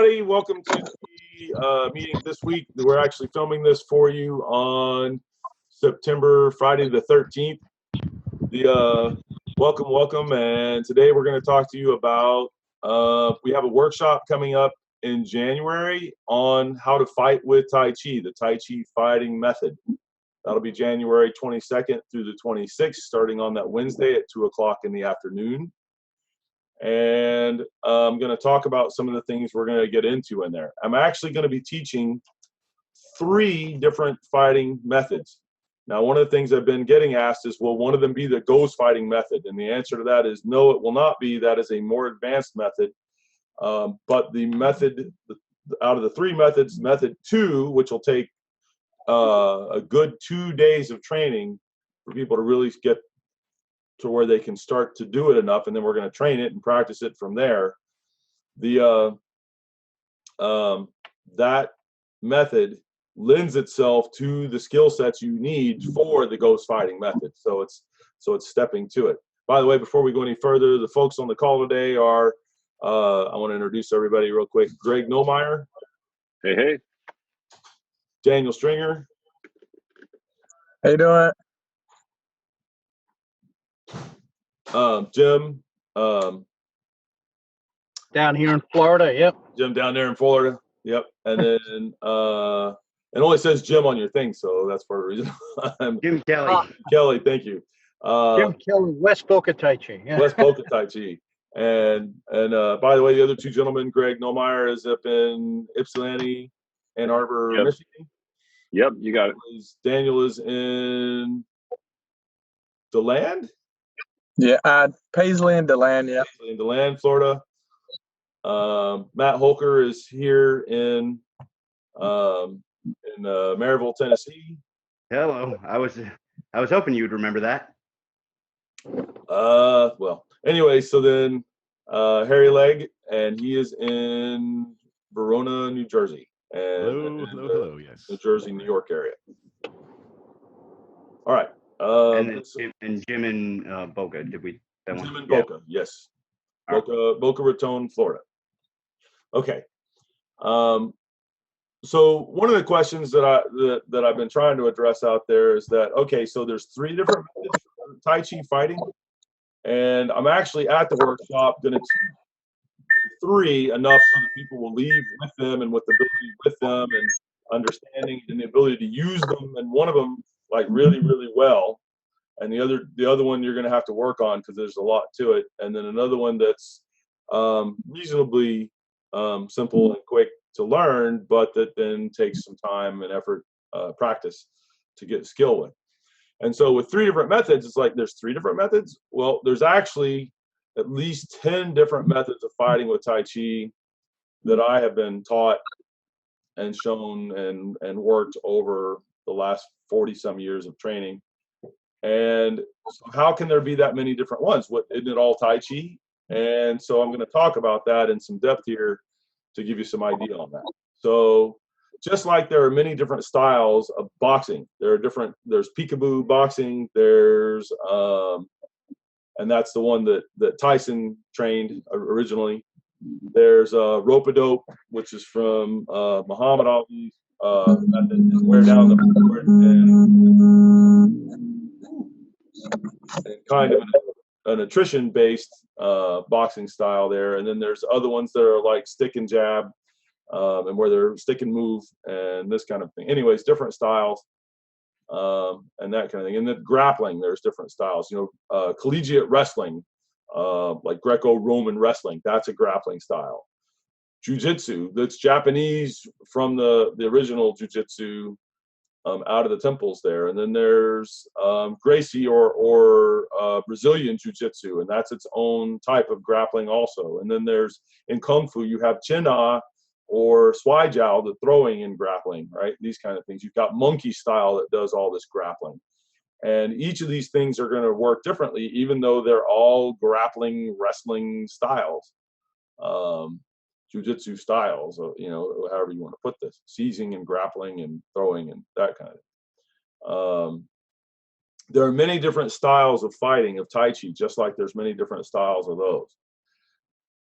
everybody. Welcome to the meeting this week. We're actually filming this for you on Friday the 13th. Welcome. And today we're going to talk to you about, we have a workshop coming up in January on how to fight with Tai Chi, the Tai Chi Fighting Method. That'll be January 22nd through the 26th, starting on that Wednesday at 2 o'clock in the afternoon. And I'm going to talk about some of the things we're going to get into in there. I'm actually going to be teaching 3 different fighting methods. Now, one of the things I've been getting asked is, will one of them be the ghost fighting method? And the answer to that is no, it will not be. That is a more advanced method. But the method, out of the 3 methods, method 2, which will take a good 2 days of training for people to really get to where they can start to do it enough, and then we're going to train it and practice it from there. That method lends itself to the skill sets you need for the ghost fighting method. So it's stepping to it. By the way, before we go any further, the folks on the call today are, I want to introduce everybody real quick. Greg Nomeyer. Hey. Daniel Stringer. How you doing? Jim. Down here in Florida, yep. Jim down there in Florida, yep. And then it only says Jim on your thing, so that's part of the reason. Jim Kelly. Kelly, thank you. Jim Kelly, West Boca Tai Chi. Yeah. West Boca Tai Chi. And by the way, the other 2 gentlemen, Greg Nomeyer is up in Ypsilanti, Ann Arbor, Yep. Michigan. Yep, you got it. Daniel is in DeLand? Yeah, Paisley and DeLand, yeah. Paisley and DeLand, Florida. Matt Holker is here in Maryville, Tennessee. Hello. I was hoping you'd remember that. Well, anyway, so then Harry Legg, and he is in Verona, New Jersey. And hello, yes. New Jersey, New York area. All right. And Jim in Boca. Did we? That Jim one? in Boca, yes. Boca Raton, Florida. Okay. So one of the questions that I've been trying to address out there is that, okay, so there's 3 different methods for Tai Chi fighting, and I'm actually at the workshop going to teach 3 enough so that people will leave with them and with the ability with them and understanding and the ability to use them, and one of them like really, really well, and the other one you're going to have to work on because there's a lot to it, and then another one that's reasonably simple and quick to learn, but that then takes some time and effort, practice to get skill with. And so with 3 different methods, it's like there's 3 different methods. Well, there's actually at least 10 different methods of fighting with Tai Chi that I have been taught and shown and worked over the last 40 some years of training. And so how can there be that many different ones? Isn't it all Tai Chi? And so I'm going to talk about that in some depth here to give you some idea on that. So just like there are many different styles of boxing, there's peekaboo boxing, there's and that's the one that Tyson trained originally. There's rope-a-dope, which is from Muhammad Ali's method, wear down the board and kind of an attrition-based boxing style there. And then there's other ones that are like stick and jab, and where they're stick and move and this kind of thing. Anyways, different styles. And that kind of thing. And then grappling, there's different styles. Collegiate wrestling, like Greco-Roman wrestling, that's a grappling style. Jiu-jitsu, that's Japanese from the original jiu-jitsu out of the temples there. And then there's Gracie or Brazilian jiu-jitsu, and that's its own type of grappling also. And then there's, in Kung Fu, you have Chin-A or Swai Jiao, the throwing and grappling, right? These kind of things. You've got monkey style that does all this grappling. And each of these things are going to work differently, even though they're all grappling, wrestling styles, jiu-jitsu styles, however you want to put this, seizing and grappling and throwing and that kind of thing. There are many different styles of fighting of Tai Chi, just like there's many different styles of those.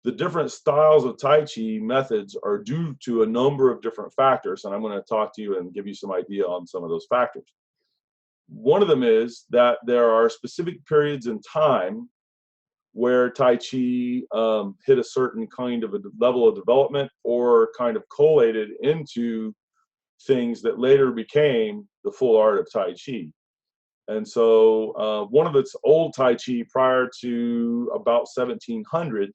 the different styles of Tai Chi methods are due to a number of different factors, and I'm going to talk to you and give you some idea on some of those factors. One of them is that there are specific periods in time where Tai Chi hit a certain kind of a level of development or kind of collated into things that later became the full art of Tai Chi. And so one of its old Tai Chi prior to about 1700,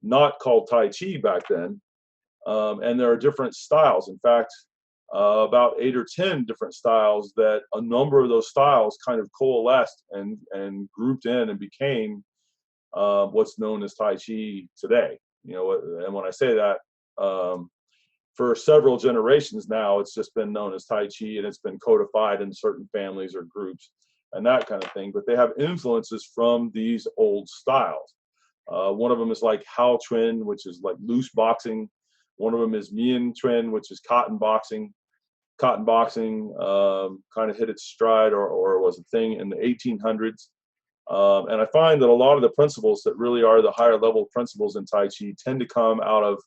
not called Tai Chi back then, and there are different styles. In fact, about 8 or 10 different styles that a number of those styles kind of coalesced and grouped in and became what's known as Tai Chi today. You know, and when I say that, for several generations now, it's just been known as Tai Chi, and it's been codified in certain families or groups and that kind of thing. But they have influences from these old styles. One of them is like Hao Chuan, which is like loose boxing. One of them is Mian Chuan, which is cotton boxing. Cotton boxing kind of hit its stride or was a thing in the 1800s. And I find that a lot of the principles that really are the higher level principles in Tai Chi tend to come out of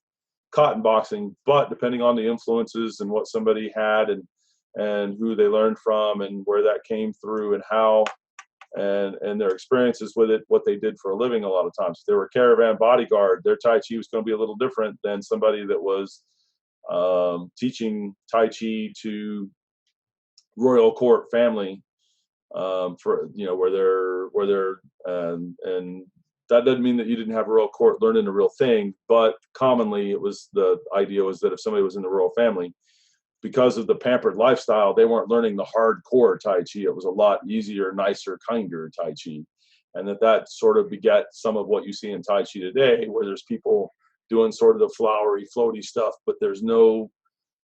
cotton boxing, but depending on the influences and what somebody had and who they learned from and where that came through and how and their experiences with it, what they did for a living a lot of times. If they were a caravan bodyguard, their Tai Chi was going to be a little different than somebody that was teaching Tai Chi to royal court family for, you know, where they're and that doesn't mean that you didn't have a royal court learning a real thing, but commonly it was, the idea was that if somebody was in the royal family, because of the pampered lifestyle, they weren't learning the hardcore Tai Chi. It was a lot easier, nicer, kinder Tai Chi. And that sort of begat some of what you see in Tai Chi today, where there's people doing sort of the flowery, floaty stuff, but there's no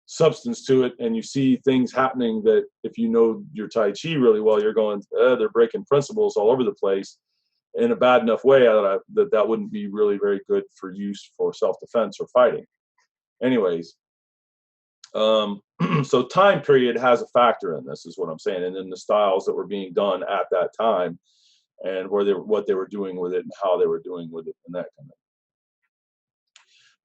substance to it. And you see things happening that if you know your Tai Chi really well, you're going, they're breaking principles all over the place in a bad enough way that wouldn't be really very good for use for self-defense or fighting. Anyways, so time period has a factor in this, is what I'm saying, and then the styles that were being done at that time, and what they were doing with it, and how they were doing with it, and that kind of thing.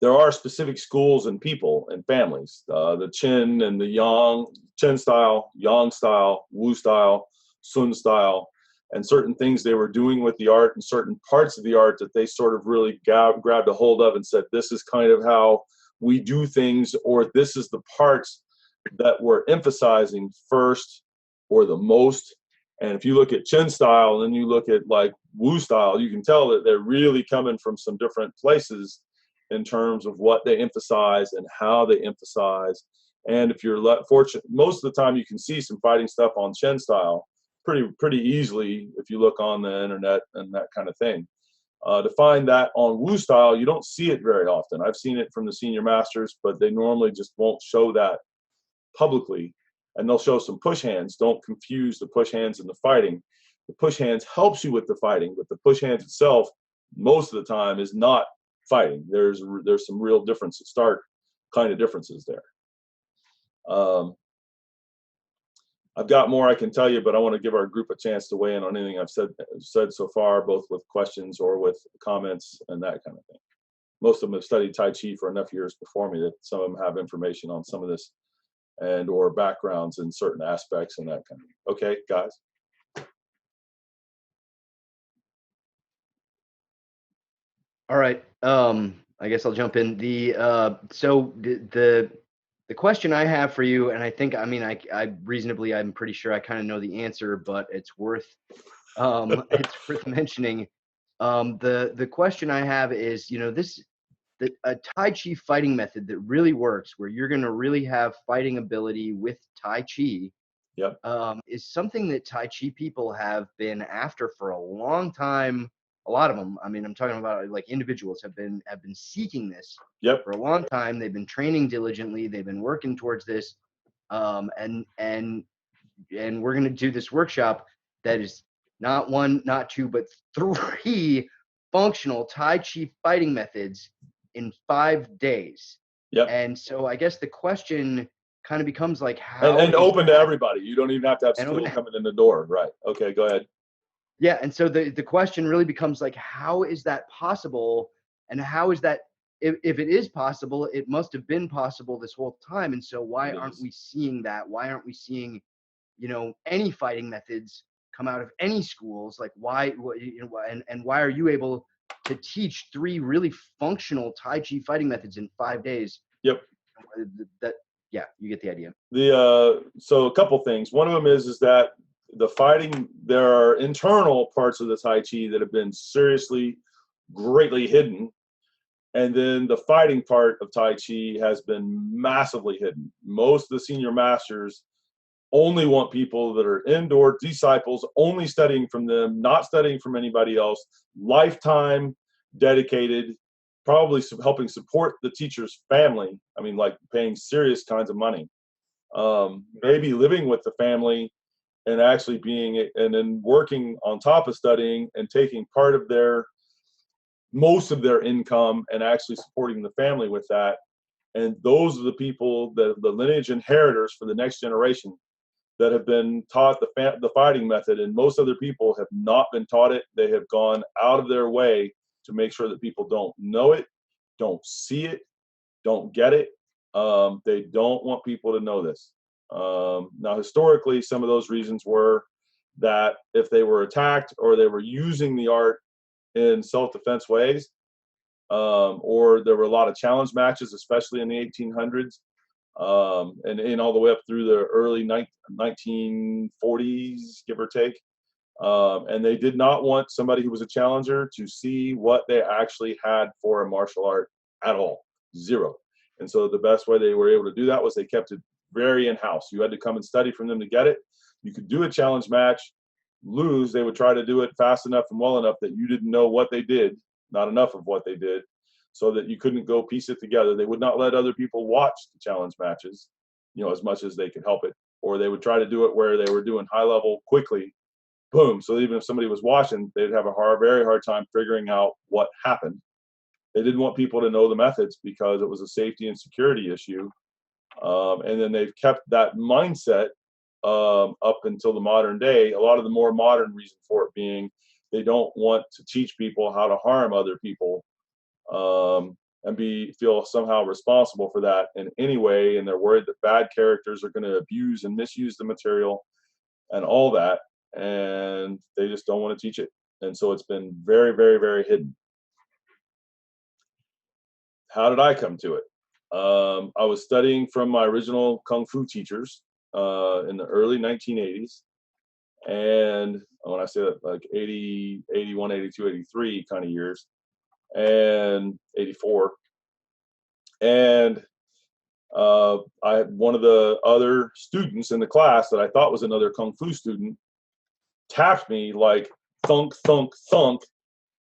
There are specific schools and people and families, the Qin and the Yang, Qin style, Yang style, Wu style, Sun style, and certain things they were doing with the art and certain parts of the art that they sort of really grabbed a hold of and said, this is kind of how we do things, or this is the parts that we're emphasizing first or the most. And if you look at Qin style and then you look at like Wu style, you can tell that they're really coming from some different places in terms of what they emphasize and how they emphasize. And if you're fortunate, most of the time you can see some fighting stuff on Qin style pretty easily if you look on the internet and that kind of thing. To find that on Wu style, you don't see it very often. I've seen it from the senior masters, but they normally just won't show that publicly. And they'll show some push hands. Don't confuse the push hands and the fighting. The push hands helps you with the fighting, but the push hands itself, most of the time, is not fighting. There's some real differences, stark kind of differences there. I've got more I can tell you, but I want to give our group a chance to weigh in on anything I've said so far, both with questions or with comments and that kind of thing. Most of them have studied Tai Chi for enough years before me that some of them have information on some of this and or backgrounds in certain aspects and that kind of thing. Okay, guys? All right. I guess I'll jump in. The question I have for you, and I think, I mean, I'm pretty sure I kind of know the answer, but it's worth mentioning. The question I have is, you know, a Tai Chi fighting method that really works, where you're going to really have fighting ability with Tai Chi, yep. Is something that Tai Chi people have been after for a long time. A lot of them, I mean, I'm talking about like individuals have been seeking this for a long time. They've been training diligently. They've been working towards this. And we're going to do this workshop that is not one, not two, but 3 functional Tai Chi fighting methods in 5 days. Yep. And so I guess the question kind of becomes like, how and open to everybody. You don't even have to have school coming in the door. Right. Okay, go ahead. Yeah, and so the question really becomes like, how is that possible And how is that? If it is possible, it must have been possible this whole time. And so why aren't we seeing that? Why aren't we seeing, any fighting methods come out of any schools? Like why, and why are you able to teach 3 really functional Tai Chi fighting methods in 5 days? Yep. Yeah, you get the idea. So a couple things. One of them is that the fighting, there are internal parts of the Tai Chi that have been seriously, greatly hidden. And then the fighting part of Tai Chi has been massively hidden. Most of the senior masters only want people that are indoor disciples, only studying from them, not studying from anybody else, lifetime dedicated, probably helping support the teacher's family. I mean, like paying serious kinds of money. Maybe living with the family and actually and then working on top of studying and taking part of most of their income and actually supporting the family with that. And those are the people, the lineage inheritors for the next generation that have been taught the fighting method, and most other people have not been taught it. They have gone out of their way to make sure that people don't know it, don't see it, don't get it. They don't want people to know this. Now, historically, some of those reasons were that if they were attacked or they were using the art in self-defense ways, or there were a lot of challenge matches, especially in the 1800s, and all the way up through the early 1940s, give or take. And they did not want somebody who was a challenger to see what they actually had for a martial art at all. Zero. And so the best way they were able to do that was they kept it very in-house. You had to come and study from them to get it. You could do a challenge match, lose. They would try to do it fast enough and well enough that you didn't know what they did, not enough of what they did, so that you couldn't go piece it together. They would not let other people watch the challenge matches, as much as they could help it. Or they would try to do it where they were doing high level quickly, boom. So even if somebody was watching, they'd have a very hard time figuring out what happened. They didn't want people to know the methods because it was a safety and security issue. And then they've kept that mindset up until the modern day. A lot of the more modern reason for it being they don't want to teach people how to harm other people, and feel somehow responsible for that in any way. And they're worried that bad characters are going to abuse and misuse the material and all that. And they just don't want to teach it. And so it's been very, very, very hidden. How did I come to it? I was studying from my original Kung Fu teachers in the early 1980s. And when I say that, like 80, 81, 82, 83 kind of years, and 84. And I had one of the other students in the class that I thought was another Kung Fu student tapped me like thunk, thunk, thunk,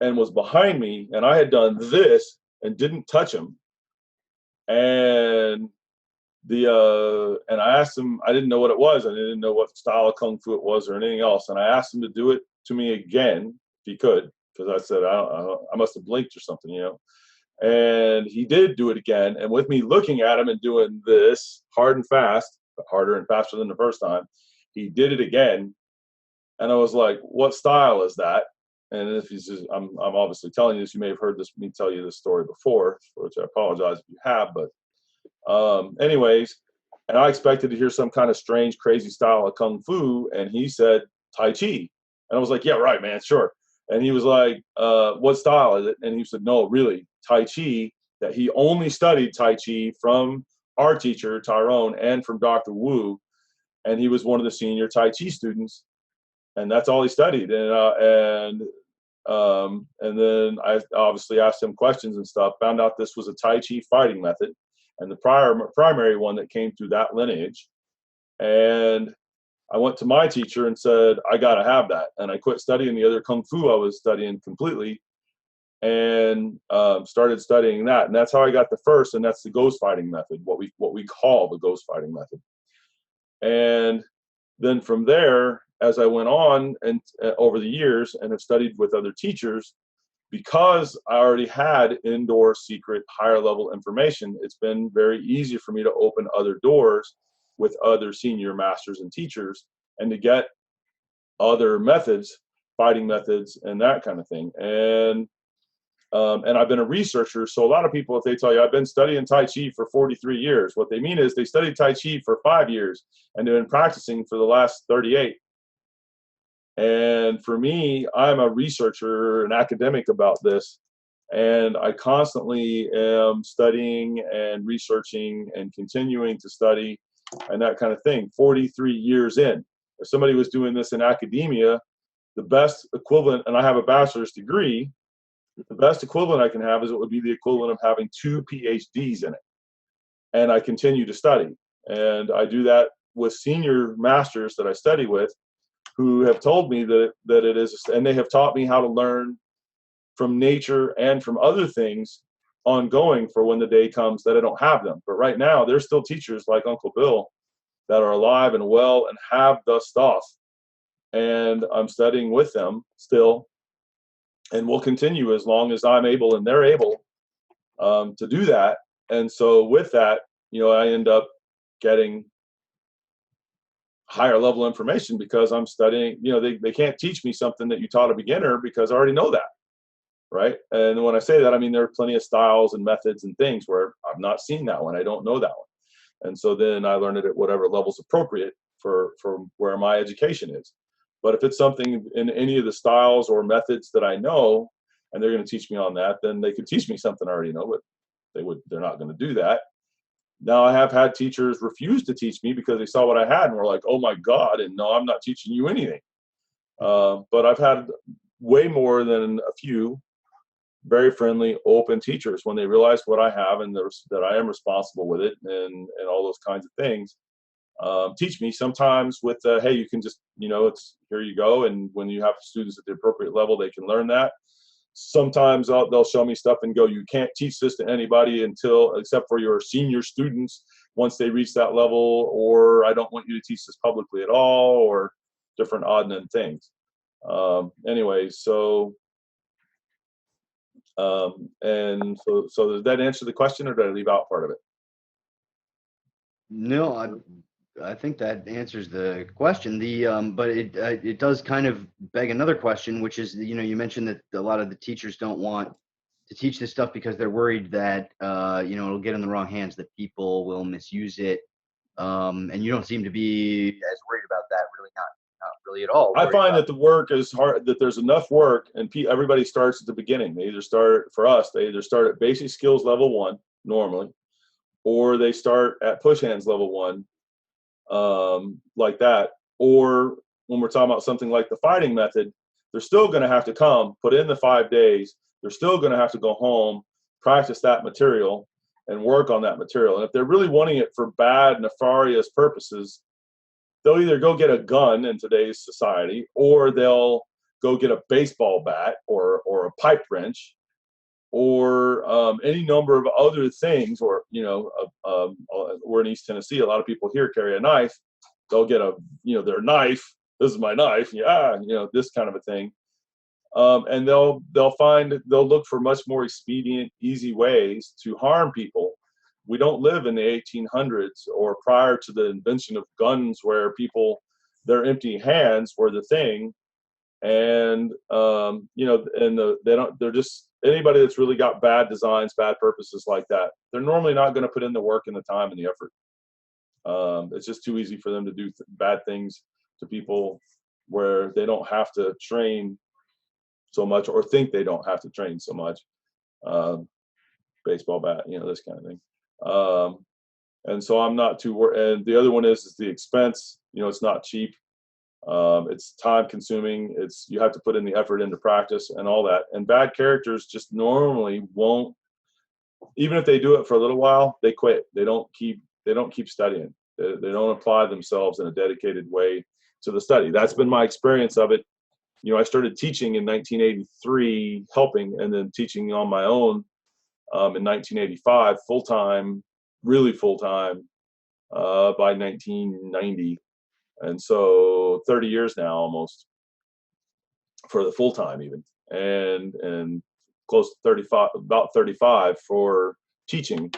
and was behind me. And I had done this and didn't touch him. And and I asked him, I didn't know what it was. I didn't know what style of Kung Fu it was or anything else. And I asked him to do it to me again, if he could, because I said, I must have blinked or something, And he did do it again. And with me looking at him and doing this hard and fast, but harder and faster than the first time, he did it again. And I was like, what style is that? And if he says, I'm obviously telling you this, you may have heard me tell you this story before, for which I apologize if you have, but anyways, and I expected to hear some kind of strange, crazy style of Kung Fu, and he said Tai Chi. And I was like, yeah, right, man, sure. And he was like, what style is it? And he said, no, really, Tai Chi, that he only studied Tai Chi from our teacher, Tyrone, and from Dr. Wu. And he was one of the senior Tai Chi students. And that's all he studied. And then I obviously asked him questions and stuff, found out this was a Tai Chi fighting method, and the primary one that came through that lineage. And I went to my teacher and said, I got to have that. And I quit studying the other Kung Fu I was studying completely and started studying that. And that's how I got the first, and that's the ghost fighting method, what we call the ghost fighting method. And then from there, as I went on and over the years and have studied with other teachers, because I already had indoor secret higher level information, it's been very easy for me to open other doors with other senior masters and teachers and to get other methods, fighting methods and that kind of thing. And And I've been a researcher. So a lot of people, if they tell you I've been studying Tai Chi for 43 years, what they mean is they studied Tai Chi for 5 years and they've been practicing for the last 38. And for me, I'm a researcher, an academic about this. And I constantly am studying and researching and continuing to study and that kind of thing. 43 years in. If somebody was doing this in academia, the best equivalent, and I have a bachelor's degree, the best equivalent I can have is it would be the equivalent of having 2 PhDs in it. And I continue to study. And I do that with senior masters that I study with who have told me that it is, and they have taught me how to learn from nature and from other things ongoing for when the day comes that I don't have them. But right now, there's still teachers like Uncle Bill that are alive and well and have the stuff. And I'm studying with them still. And we'll continue as long as I'm able and they're able to do that. And so with that, I end up getting higher level information because I'm studying. They can't teach me something that you taught a beginner because I already know that, right? And when I say that, I mean there are plenty of styles and methods and things where I've not seen that one, I don't know that one, and so then I learn it at whatever level's appropriate for where my education is. But if it's something in any of the styles or methods that I know, and they're going to teach me on that, then they could teach me something I already know, but they're not going to do that. Now, I have had teachers refuse to teach me because they saw what I had and were like, oh my God, and no, I'm not teaching you anything. But I've had way more than a few very friendly, open teachers when they realize what I have and that I am responsible with it and all those kinds of things. Teach me sometimes with, hey, you can just, it's here you go. And when you have students at the appropriate level, they can learn that. Sometimes they'll show me stuff and go, you can't teach this to anybody except for your senior students once they reach that level, or I don't want you to teach this publicly at all, or different odd and end things. Anyway, so and so does that answer the question, or did I leave out part of it? No, I think that answers the question. But it does kind of beg another question, which is, you mentioned that a lot of the teachers don't want to teach this stuff because they're worried that it'll get in the wrong hands, that people will misuse it. And you don't seem to be as worried about that, really, not really at all. I find that the work is hard, that there's enough work, and everybody starts at the beginning. They either start at basic skills level 1 normally, or they start at push hands level 1. Like that, or when we're talking about something like the fighting method, they're still going to have to come, put in the 5 days. They're still going to have to go home, practice that material, and work on that material. And if they're really wanting it for bad, nefarious purposes, they'll either go get a gun in today's society, or they'll go get a baseball bat or a pipe wrench, or any number of other things, or we're in East Tennessee, a lot of people here carry a knife. They'll get their knife. This is my knife. Yeah, this kind of a thing. And they'll look for much more expedient, easy ways to harm people. We don't live in the 1800s or prior to the invention of guns, where their empty hands were the thing. And they're just, anybody that's really got bad designs, bad purposes like that, they're normally not going to put in the work and the time and the effort. It's just too easy for them to do bad things to people where they don't have to train so much, or think they don't have to train so much. Baseball bat, this kind of thing. And so I'm not too worried. And the other one is the expense. It's not cheap. It's time consuming. You have to put in the effort into practice and all that. And bad characters just normally won't, even if they do it for a little while, they quit. They don't keep studying. They don't apply themselves in a dedicated way to the study. That's been my experience of it. I started teaching in 1983, helping, and then teaching on my own in 1985, full-time, really full-time, by 1990. And so 30 years now almost for the full time even, and close to 35, about 35 for teaching.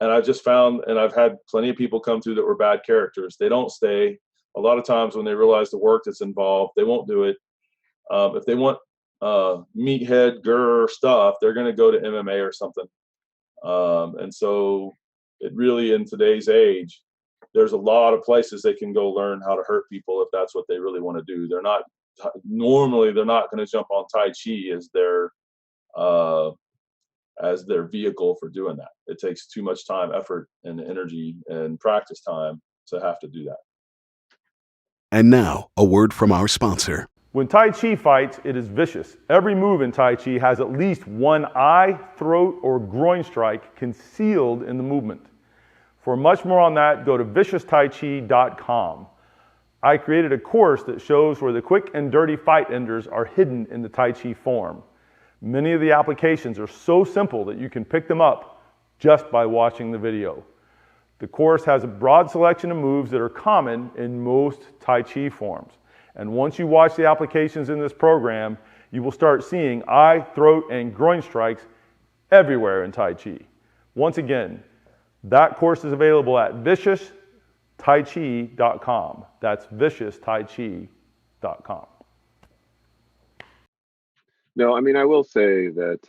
And I just found, and I've had plenty of people come through that were bad characters. They don't stay. A lot of times when they realize the work that's involved, they won't do it. If they want meathead grr stuff, they're going to go to MMA or something. And so it really, in today's age, there's a lot of places they can go learn how to hurt people if that's what they really want to do. They're not normally going to jump on Tai Chi as their vehicle for doing that. It takes too much time, effort, and energy and practice time to have to do that. And now, a word from our sponsor. When Tai Chi fights, it is vicious. Every move in Tai Chi has at least one eye, throat, or groin strike concealed in the movement. For much more on that, go to ViciousTaiChi.com. I created a course that shows where the quick and dirty fight enders are hidden in the Tai Chi form. Many of the applications are so simple that you can pick them up just by watching the video. The course has a broad selection of moves that are common in most Tai Chi forms. And once you watch the applications in this program, you will start seeing eye, throat, and groin strikes everywhere in Tai Chi. Once again, that course is available at ViciousTaiChi.com. That's ViciousTaiChi.com. No, I mean, I will say that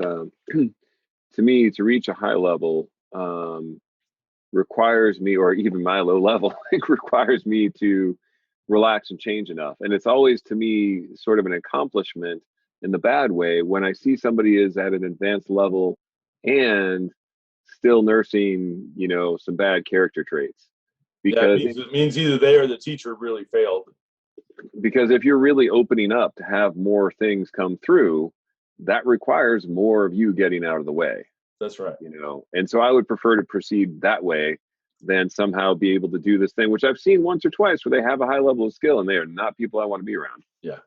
to me, to reach a high level requires me, or even my low level, it requires me to relax and change enough. And it's always, to me, sort of an accomplishment in the bad way when I see somebody is at an advanced level and still nursing, some bad character traits. Because it means either they or the teacher really failed. Because if you're really opening up to have more things come through, that requires more of you getting out of the way. That's right. And so I would prefer to proceed that way than somehow be able to do this thing, which I've seen once or twice where they have a high level of skill and they are not people I want to be around. Yeah.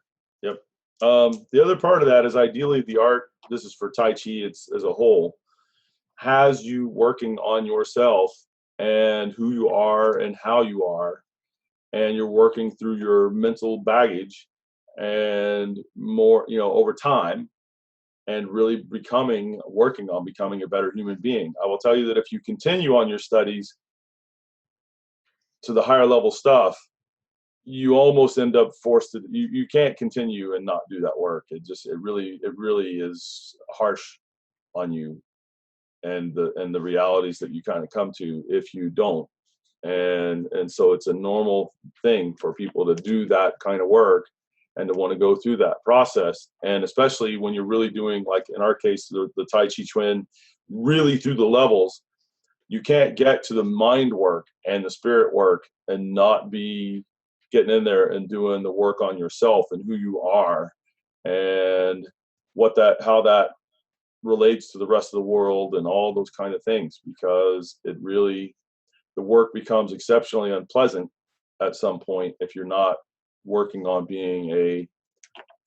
Yep. The other part of that is ideally the art, this is for Tai Chi, it's as a whole, has you working on yourself and who you are and how you are. And you're working through your mental baggage and more, over time, and really working on becoming a better human being. I will tell you that if you continue on your studies to the higher level stuff, you almost end up forced to, you can't continue and not do that work. It really is harsh on you and the realities that you kind of come to if you don't. And so it's a normal thing for people to do that kind of work and to want to go through that process. And especially when you're really doing, like in our case, the Tai Chi Chuan, really through the levels, you can't get to the mind work and the spirit work and not be getting in there and doing the work on yourself and who you are and how that relates to the rest of the world and all those kind of things, because the work becomes exceptionally unpleasant at some point if you're not working on being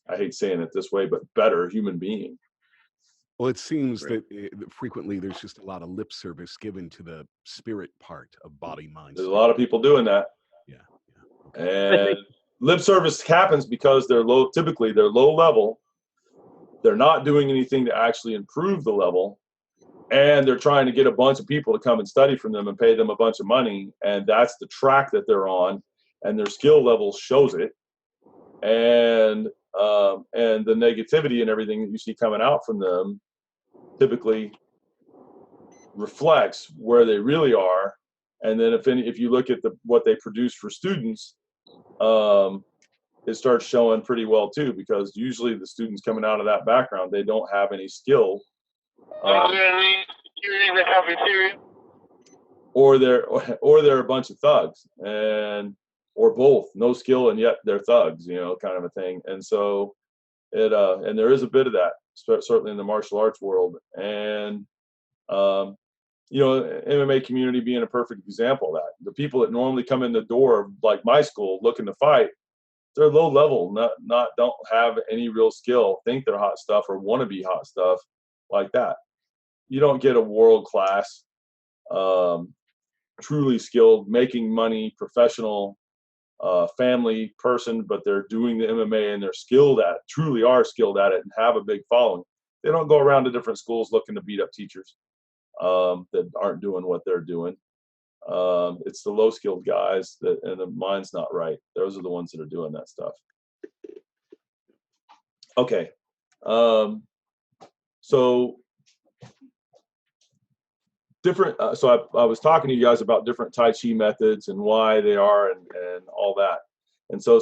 I hate saying it this way, but better human being. Well, it seems that frequently there's just a lot of lip service given to the spirit part of body, mind. There's a lot of people doing that. Yeah. Okay. And lip service happens because typically they're low level. They're not doing anything to actually improve the level. And they're trying to get a bunch of people to come and study from them and pay them a bunch of money. And that's the track that they're on. And their skill level shows it. And the negativity and everything that you see coming out from them typically reflects where they really are. And then if you look at what they produce for students, it starts showing pretty well too, because usually the students coming out of that background, they don't have any skill. Or they're a bunch of thugs, or both, no skill and yet they're thugs, kind of a thing. And so and there is a bit of that, certainly in the martial arts world. And MMA community being a perfect example of that. The people that normally come in the door of like my school looking to fight, they're low level, don't have any real skill, think they're hot stuff or want to be hot stuff like that. You don't get a world-class, truly skilled, making money, professional, family person, but they're doing the MMA and they're truly are skilled at it and have a big following. They don't go around to different schools looking to beat up teachers that aren't doing what they're doing. It's the low-skilled guys and the mind's not right. Those are the ones that are doing that stuff. Okay. So different. So I was talking to you guys about different Tai Chi methods and why they are and all that. And so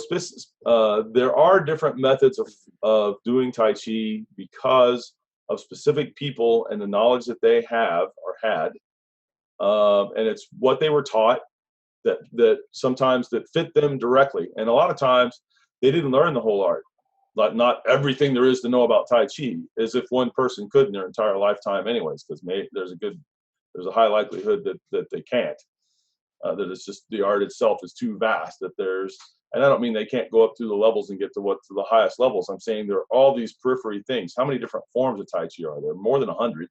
there are different methods of doing Tai Chi because of specific people and the knowledge that they have or had. And it's what they were taught that sometimes that fit them directly. And a lot of times they didn't learn the whole art. Not everything there is to know about Tai Chi, as if one person could in their entire lifetime anyways, because there's a high likelihood that they can't. That it's just the art itself is too vast that and I don't mean they can't go up through the levels and get to the highest levels. I'm saying there are all these periphery things. How many different forms of Tai Chi are there? More than 100.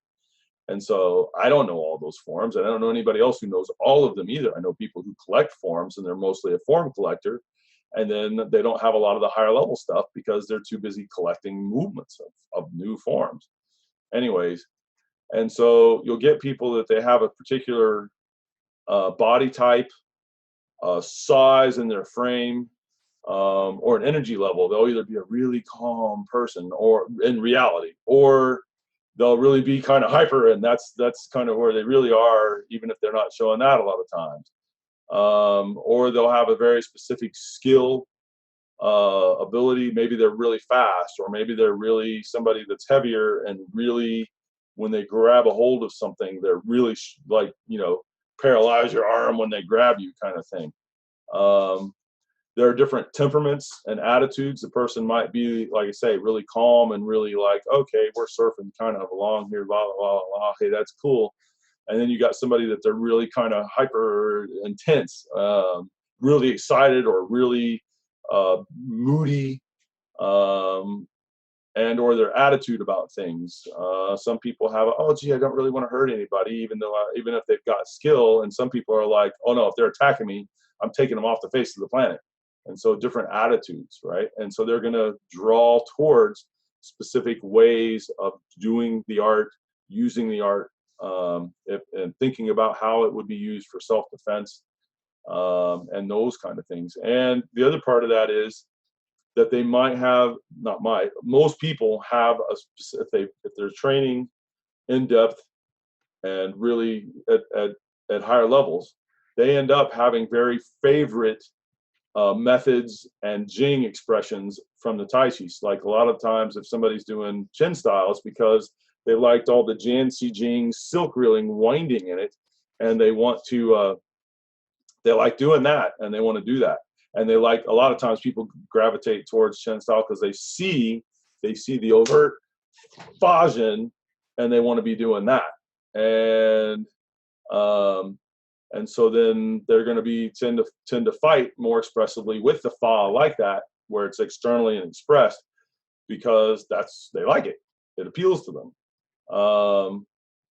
And so I don't know all those forms, and I don't know anybody else who knows all of them either. I know people who collect forms, and they're mostly a form collector, and then they don't have a lot of the higher level stuff because they're too busy collecting movements of new forms. Anyways, and so you'll get people that they have a particular body type, size in their frame, or an energy level. They'll either be a really calm person or in reality, or they'll really be kind of hyper, and that's kind of where they really are, even if they're not showing that a lot of times. Or they'll have a very specific skill, ability. Maybe they're really fast, or maybe they're really somebody that's heavier, and really when they grab a hold of something, they're really paralyze your arm when they grab you kind of thing. There are different temperaments and attitudes. The person might be, like I say, really calm and really like, okay, we're surfing kind of along here, blah, blah, blah, blah. Hey, that's cool. And then you got somebody that they're really kind of hyper intense, really excited or really moody, and or their attitude about things. Some people have, oh, gee, I don't really want to hurt anybody, even if they've got skill. And some people are like, oh no, if they're attacking me, I'm taking them off the face of the planet. And so different attitudes, right? And so they're going to draw towards specific ways of doing the art, using the art, and thinking about how it would be used for self-defense, and those kind of things. And the other part of that is that they might have, most people have if they're training in depth and really at higher levels, they end up having very favorite methods and jing expressions from the Tai Chi. Like a lot of times if somebody's doing chin styles, because they liked all the Jianxi Jing silk reeling winding in it, and they want to, they like doing that, and they want to do that. And they like, a lot of times people gravitate towards Chen style because they see the overt Fajin, and they want to be doing that. And so then they're going to tend to fight more expressively with the Fa like that, where it's externally and expressed, because they like it. It appeals to them.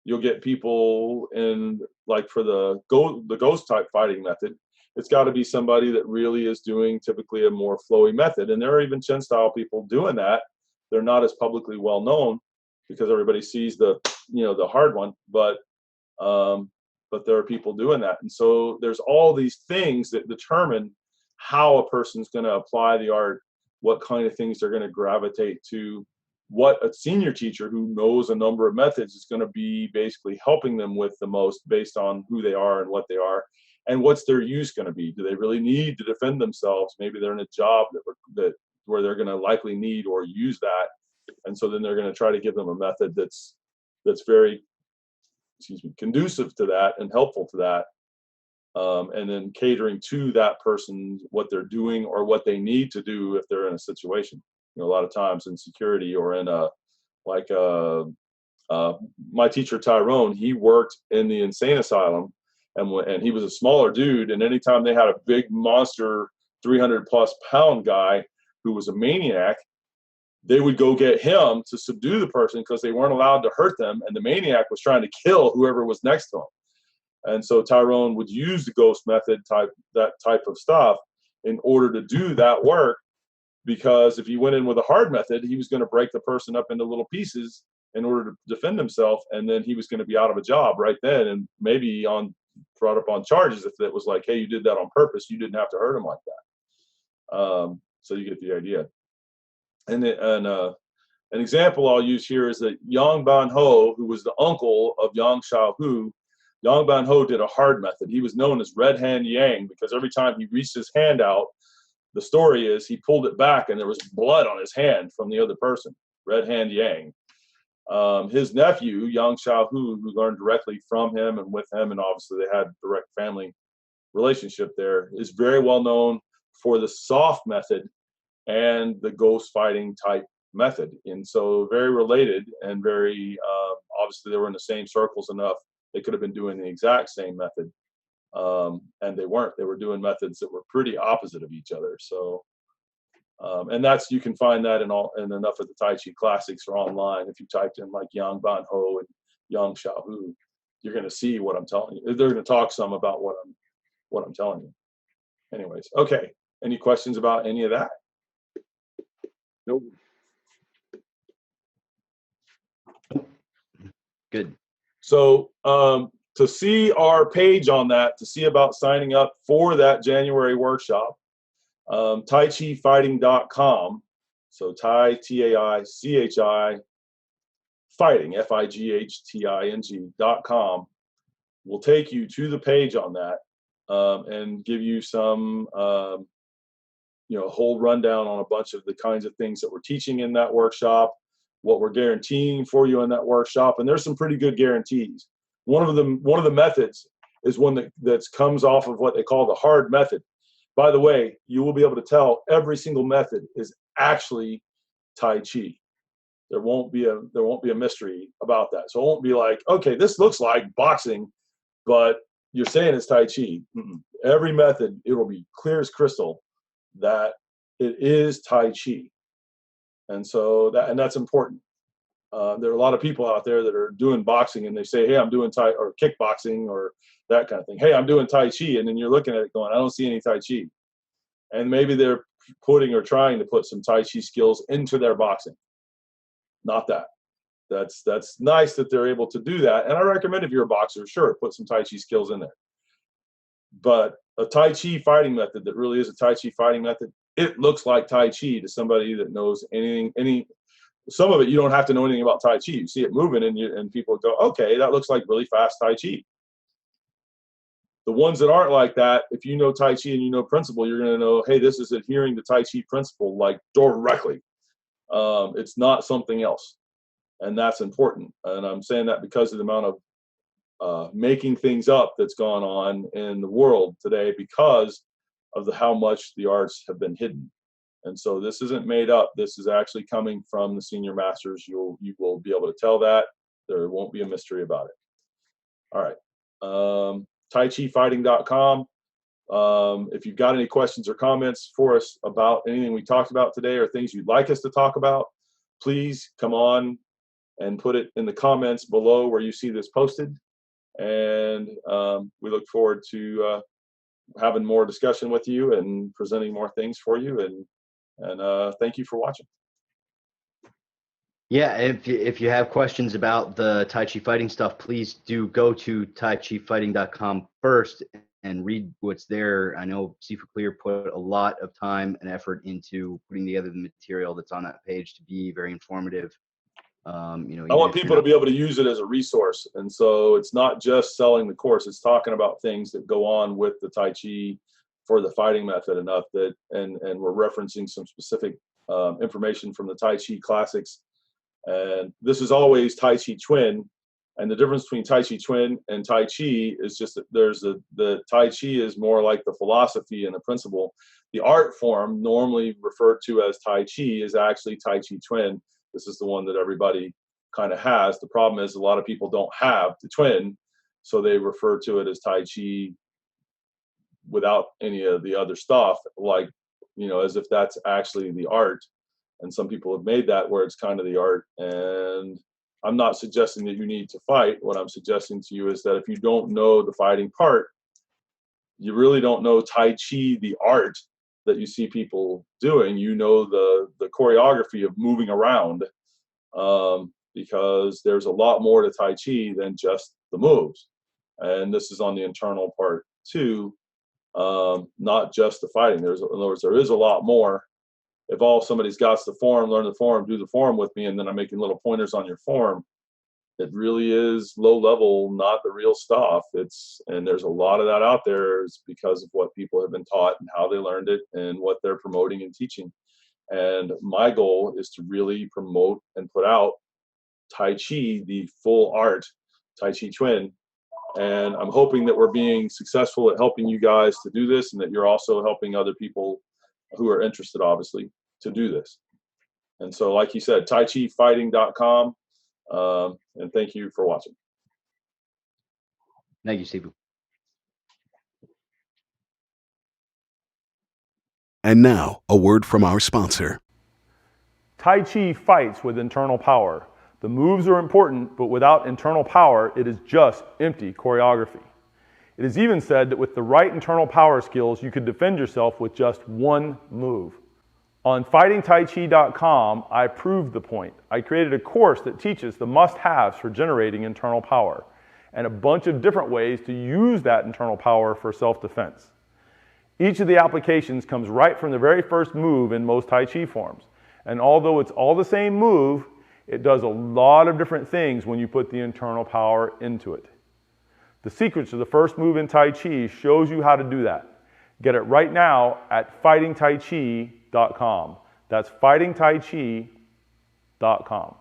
You'll get people in, like for the ghost type fighting method, it's got to be somebody that really is doing typically a more flowy method. And there are even Chen style people doing that. They're not as publicly well known because everybody sees the hard one, but there are people doing that. And so there's all these things that determine how a person's going to apply the art, what kind of things they're going to gravitate to, what a senior teacher who knows a number of methods is going to be basically helping them with the most based on who they are and what they are. And what's their use going to be? Do they really need to defend themselves? Maybe they're in a job where they're going to likely need or use that, and so then they're going to try to give them a method that's very, conducive to that and helpful to that, and then catering to that person what they're doing or what they need to do if they're in a situation. A lot of times in security or in my teacher Tyrone, he worked in the insane asylum. And he was a smaller dude, and anytime they had a big monster 300+ pound guy who was a maniac, they would go get him to subdue the person because they weren't allowed to hurt them, and the maniac was trying to kill whoever was next to him. And so Tyrone would use the ghost method that type of stuff in order to do that work, because if he went in with a hard method, he was going to break the person up into little pieces in order to defend himself, and then he was going to be out of a job right then, and maybe brought up on charges if it was like, hey, you did that on purpose, you didn't have to hurt him like that. So you get the idea. And An example I'll use here is that Yang Ban Ho, who was the uncle of Yang Xiaohu, Yang Ban Ho did a hard method. He was known as Red Hand Yang because every time he reached his hand out, the story is he pulled it back and there was blood on his hand from the other person, Red Hand Yang. His nephew, Yang Xiaohu, who learned directly from him and with him, and obviously they had direct family relationship there, is very well known for the soft method and the ghost fighting type method. And so very related and very, obviously they were in the same circles enough. They could have been doing the exact same method. And they weren't. They were doing methods that were pretty opposite of each other. So, and you can find that in enough of the Tai Chi classics or online. If you typed in like Yang Ban Ho and Yang Xiaohu, you're going to see what I'm telling you. They're going to talk some about what I'm telling you. Anyways, okay. Any questions about any of that? Nope. Good. So to see our page on that, to see about signing up for that January workshop, TaiChiFighting.com. So Tai, T-A-I-C-H-I, Fighting, F-I-G-H-T-I-N-G.com will take you to the page on that and give you some, whole rundown on a bunch of the kinds of things that we're teaching in that workshop, what we're guaranteeing for you in that workshop. And there's some pretty good guarantees. One of the methods is one that comes off of what they call the hard method. By the way, you will be able to tell every single method is actually Tai Chi. There won't be a mystery about that. So it won't be like, okay, this looks like boxing, but you're saying it's Tai Chi. Every method, it will be clear as crystal that it is Tai Chi. And so that's important. There are a lot of people out there that are doing boxing and they say, hey, I'm doing Tai or kickboxing or that kind of thing. Hey, I'm doing Tai Chi. And then you're looking at it going, I don't see any Tai Chi. And maybe they're putting or trying to put some Tai Chi skills into their boxing. Not that. That's nice that they're able to do that. And I recommend if you're a boxer, sure, put some Tai Chi skills in there. But a Tai Chi fighting method that really is a Tai Chi fighting method, it looks like Tai Chi to somebody that knows anything. Some of it you don't have to know anything about Tai Chi. You see it moving and people go, okay, that looks like really fast Tai Chi. The ones that aren't like that, if you know Tai Chi and you know principle, you're going to know, hey, this is adhering to Tai Chi principle like directly. It's not something else. And that's important. And I'm saying that because of the amount of making things up that's gone on in the world today because of how much the arts have been hidden. And so this isn't made up. This is actually coming from the senior masters. You will be able to tell that. There won't be a mystery about it. All right. TaiChiFighting.com. If you've got any questions or comments for us about anything we talked about today or things you'd like us to talk about, please come on and put it in the comments below where you see this posted. And we look forward to having more discussion with you and presenting more things for you. And thank you for watching. Yeah, if you have questions about the Tai Chi fighting stuff, please do go to TaiChiFighting.com first and read what's there. I know Sifu Clear put a lot of time and effort into putting together the material that's on that page to be very informative. I want people to be able to use it as a resource. And so it's not just selling the course, it's talking about things that go on with the Tai Chi for the fighting method enough that, and we're referencing some specific information from the Tai Chi classics. And this is always Tai Chi Chuan. And the difference between Tai Chi Chuan and Tai Chi is just that the Tai Chi is more like the philosophy and the principle. The art form normally referred to as Tai Chi is actually Tai Chi Chuan. This is the one that everybody kind of has. The problem is a lot of people don't have the twin, so they refer to it as Tai Chi without any of the other stuff, like, as if that's actually the art. And some people have made that where it's kind of the art. And I'm not suggesting that you need to fight. What I'm suggesting to you is that if you don't know the fighting part, you really don't know Tai Chi, the art that you see people doing. You know the choreography of moving around, because there's a lot more to Tai Chi than just the moves. And this is on the internal part too, not just the fighting. In other words, there is a lot more. if all somebody's got the form, learn the form, do the form with me, and then I'm making little pointers on your form, it really is low level, not the real stuff. And there's a lot of that out there is because of what people have been taught and how they learned it and what they're promoting and teaching. And my goal is to really promote and put out Tai Chi, the full art, Tai Chi Chuan. And I'm hoping that we're being successful at helping you guys to do this, and that you're also helping other people who are interested, obviously, to do this. And so, like you said, TaiChiFighting.com. And thank you for watching. Thank you, Steve. And now, a word from our sponsor. Tai Chi fights with internal power. The moves are important, but without internal power, it is just empty choreography. It is even said that with the right internal power skills, you could defend yourself with just one move. On fightingtaichi.com, I proved the point. I created a course that teaches the must-haves for generating internal power and a bunch of different ways to use that internal power for self-defense. Each of the applications comes right from the very first move in most Tai Chi forms. And although it's all the same move, it does a lot of different things when you put the internal power into it. The secrets to the first move in Tai Chi shows you how to do that. Get it right now at fightingtaichi.com. That's fightingtaichi.com.